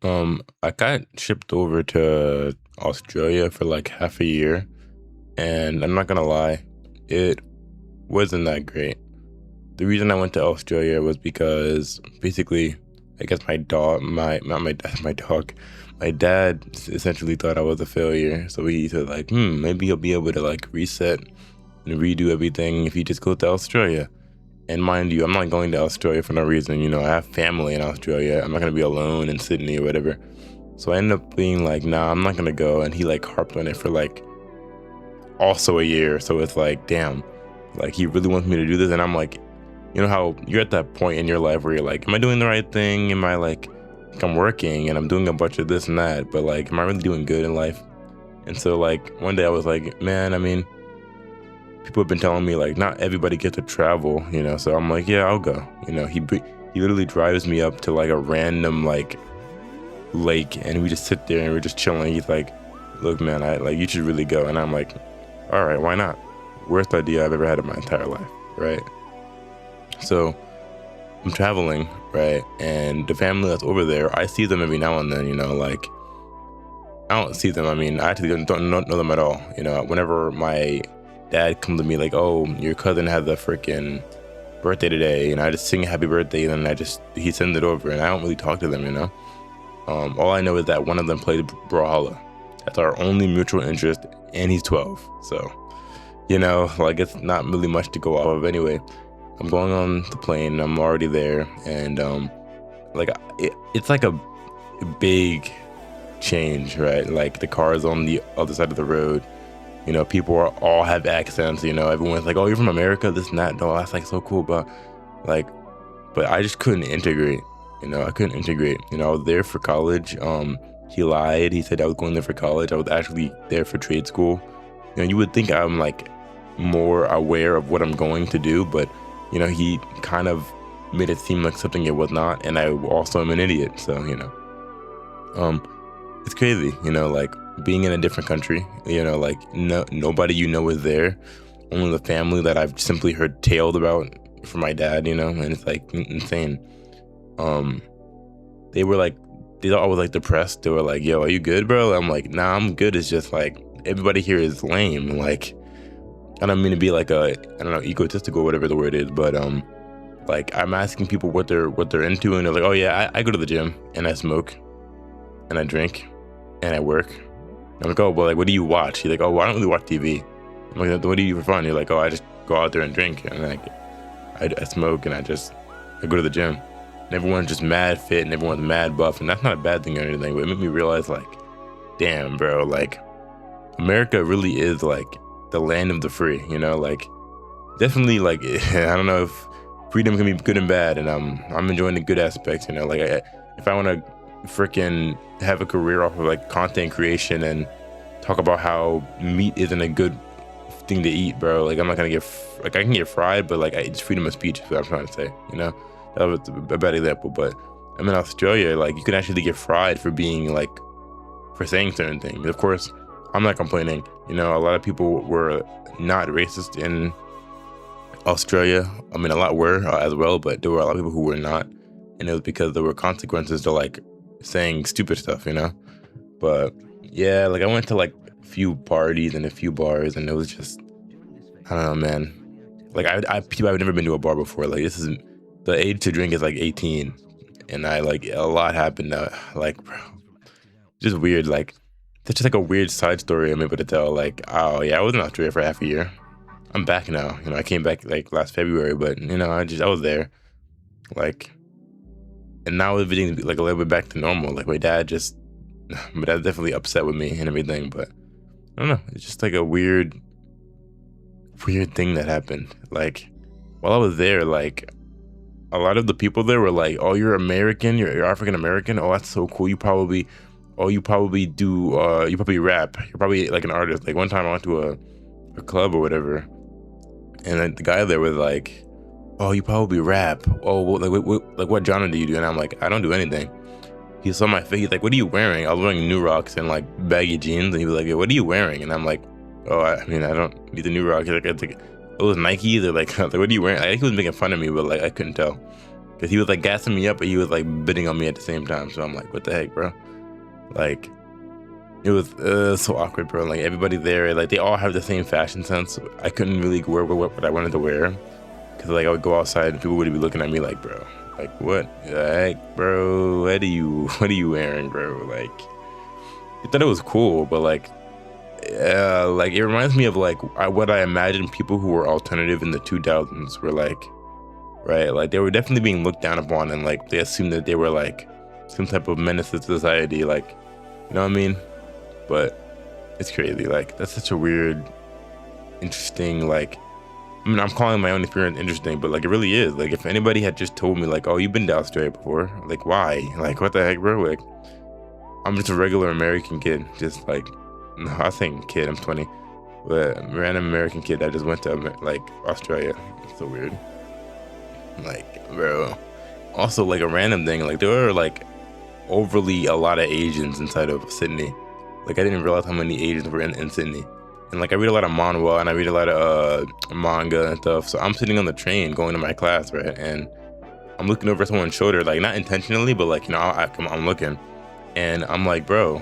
I got shipped over to Australia for like half a year, and I'm not gonna lie, it wasn't that great. The reason I went to Australia was because basically, I guess my dog, my not my my dog, my dad essentially thought I was a failure. So he said like, maybe he'll be able to like reset and redo everything if he just goes to Australia. And mind you, I'm not going to Australia for no reason. I have family in Australia. I'm not gonna be alone in Sydney or whatever. So I ended up being like, nah, I'm not gonna go. And he like harped on it for like also a year. So it's like, damn, like he really wants me to do this. And I'm like, you know how you're at that point in your life where you're like, am I doing the right thing? Am I like I'm working and I'm doing a bunch of this and that, but like, am I really doing good in life? And so like one day I was like, man, I mean, people have been telling me like not everybody gets to travel, so I'm like, yeah, I'll go. He literally drives me up to like a random like lake and we just sit there and we're just chilling. He's like, look, man, I like you should really go. And I'm like, all right, why not? Worst idea I've ever had in my entire life, right? So I'm traveling, right? And the family that's over there, I see them every now and then, like I don't see them. I mean, I actually don't know them at all. Whenever my dad comes to me like, oh, your cousin has a freaking birthday today, and I just sing happy birthday, and then he sends it over, and I don't really talk to them. All I know is that one of them played Brawlhalla. That's our only mutual interest, and he's 12. So, like it's not really much to go off of. Anyway, I'm going on the plane. I'm already there, and like it's like a big change, right? Like the car is on the other side of the road. People all have accents. Everyone's like, "Oh, you're from America," this and that. No, that's like so cool, but like, but I just couldn't integrate. I couldn't integrate. I was there for college. He lied. He said I was going there for college. I was actually there for trade school. You would think I'm like more aware of what I'm going to do, but he kind of made it seem like something it was not, and I also am an idiot. So it's crazy. Like being in a different country. Like nobody is there. Only the family that I've simply heard tales about from my dad. And it's like insane. They were like, they thought I was like depressed. They were like, yo, are you good, bro? I'm like, nah, I'm good. It's just like everybody here is lame. Like, I don't mean to be like I don't know, egotistical, whatever the word is, but like I'm asking people what they're into, and they're like, oh yeah, I go to the gym and I smoke and I drink and I work. I'm like, oh, well, like, what do you watch? He's like, oh, well, I don't really watch TV. I'm like, what do you do for fun? You're like, oh, I just go out there and drink, and like I smoke, and I go to the gym. And everyone's just mad fit, and everyone's mad buff, and that's not a bad thing or anything, but it made me realize, like, damn, bro, like, America really is, like, the land of the free, like, definitely, like, I don't know if freedom can be good and bad, and I'm enjoying the good aspects, like, if I want to freaking have a career off of, like, content creation and talk about how meat isn't a good thing to eat, bro, like, I'm not gonna I can get fried, but, like, it's freedom of speech is what I'm trying to say, That was a bad example, but I'm in Australia, like, you can actually get fried for being, like, for saying certain things. Of course, I'm not complaining. A lot of people were not racist in Australia. I mean, a lot were as well, but there were a lot of people who were not. And it was because there were consequences to, like, saying stupid stuff, But, yeah, like, I went to, like, a few parties and a few bars, and it was just, I don't know, man. Like, I've never been to a bar before. Like, the age to drink is like 18, and like a lot happened. Like, bro, just weird. Like, that's just like a weird side story I'm able to tell. Like, oh yeah, I was in Australia for half a year. I'm back now. I came back like last February, but I was there. Like, and now everything's like a little bit back to normal. Like my dad's definitely upset with me and everything, but I don't know. It's just like a weird thing that happened. Like, while I was there, like, a lot of the people there were like, oh, you're American, you're African American, oh, that's so cool. You probably rap, you're probably like an artist. Like, one time I went to a club or whatever, and then the guy there was like, oh, you probably rap, oh, well, like what genre do you do? And I'm like, I don't do anything. He saw my face, he's like, what are you wearing? I was wearing New Rocks and like baggy jeans, and he was like, what are you wearing? And I'm like, oh, I mean, I don't need the New Rocks. He's like, it was Nikes, or like, what are you wearing? I think he was making fun of me, but like I couldn't tell. because he was like gassing me up, but he was like bidding on me at the same time. So I'm like, what the heck, bro? Like, it was so awkward, bro. Like everybody there, like they all have the same fashion sense. I couldn't really wear what I wanted to wear because like I would go outside and people would be looking at me like, bro, like what the heck, bro? What are you wearing, bro? Like, I thought it was cool, but like it reminds me of like what I imagine people who were alternative in the 2000s were like, right? Like they were definitely being looked down upon, and like they assumed that they were like some type of menace to society, like, you know what I mean? But it's crazy. Like that's such a weird, interesting. Like, I mean, I'm calling my own experience interesting, but like it really is. Like if anybody had just told me like, oh, you've been to Australia before, like why? Like what the heck, bro? Like I'm just a regular American kid, just like, no, I think kid, I'm 20, but a random American kid that just went to like Australia. It's so weird. Like, bro. Also, like a random thing, like there were like overly a lot of Asians inside of Sydney. Like I didn't realize how many Asians were in Sydney. And like I read a lot of manhwa and I read a lot of manga and stuff. So I'm sitting on the train going to my class, right? And I'm looking over someone's shoulder, like not intentionally, but like, you know, I'm looking. And I'm like, bro,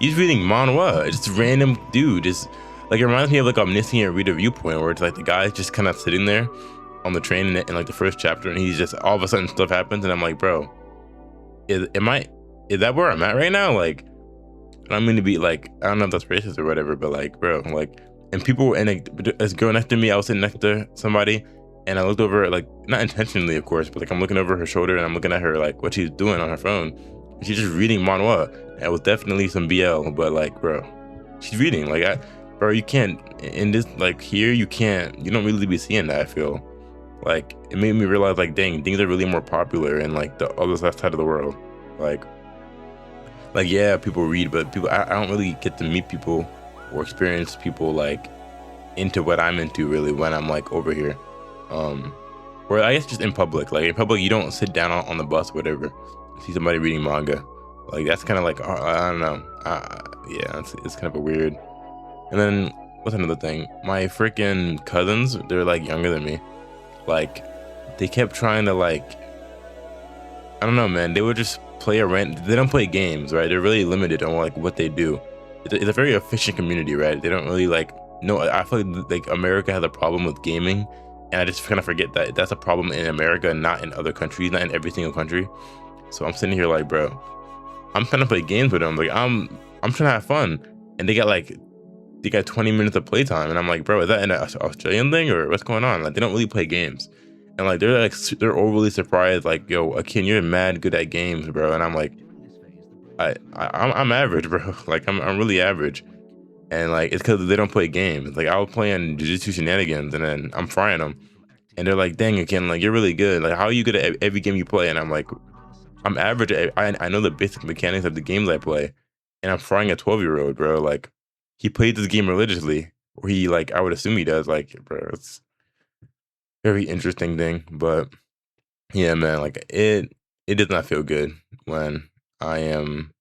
he's reading manhwa. It's just a random dude. Just like it reminds me of like Omniscient Reader Viewpoint, where it's like the guy's just kind of sitting there on the train in like the first chapter, and he's just all of a sudden stuff happens, and I'm like, bro, is that where I'm at right now? Like, I don't mean to be like, I don't know if that's racist or whatever, but like, bro, like, and people, and like, this girl next to me, I was sitting next to somebody, and I looked over, like, not intentionally, of course, but like, I'm looking over her shoulder, and I'm looking at her, like, what she's doing on her phone, and she's just reading manhwa. And it was definitely some BL, but like, bro, she's reading, like, bro, you can't, in this, like, here, you don't really be seeing that, I feel. Like, it made me realize, like, dang, things are really more popular in, like, the other side of the world. Like yeah, people read, but I don't really get to meet people or experience people like into what I'm into really when I'm like over here. Or I guess just in public. Like in public, you don't sit down on the bus or whatever, see somebody reading manga. Like that's kind of like, I don't know. Yeah, it's kind of a weird. And then what's another thing? My freaking cousins, they're like younger than me. Like they kept trying to like, I don't know, man. They would just play around. They don't play games, right? They're really limited on like what they do. It's a very efficient community, right? They don't really like. No, I feel like America has a problem with gaming, and I just kind of forget that that's a problem in America, not in other countries, not in every single country. So I'm sitting here like, bro, I'm trying to play games with them. Like I'm trying to have fun, and they got 20 minutes of playtime, and I'm like, bro, is that an Australian thing or what's going on? Like they don't really play games. And like they're overly surprised, like, yo, Akin, you're mad good at games, bro. And I'm like, I'm average, bro. Like I'm really average. And like it's because they don't play games. Like I was playing Jujutsu Shenanigans, and then I'm frying them, and they're like, dang, Akin, like you're really good. Like how are you good at every game you play? And I'm like, I'm average. I know the basic mechanics of the games I play, and I'm frying a 12-year-old, bro. Like he plays this game religiously, or he like I would assume he does. Like, bro, it's very interesting thing, but yeah, man, like it does not feel good when I am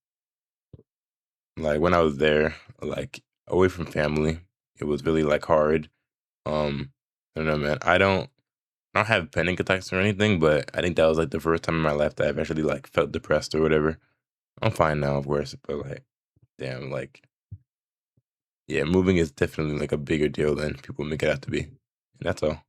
like when I was there, like away from family. It was really like hard. I don't know, man. I don't have panic attacks or anything, but I think that was like the first time in my life that I've actually like felt depressed or whatever. I'm fine now, of course, but like, damn, like, yeah, moving is definitely like a bigger deal than people make it out to be, and that's all.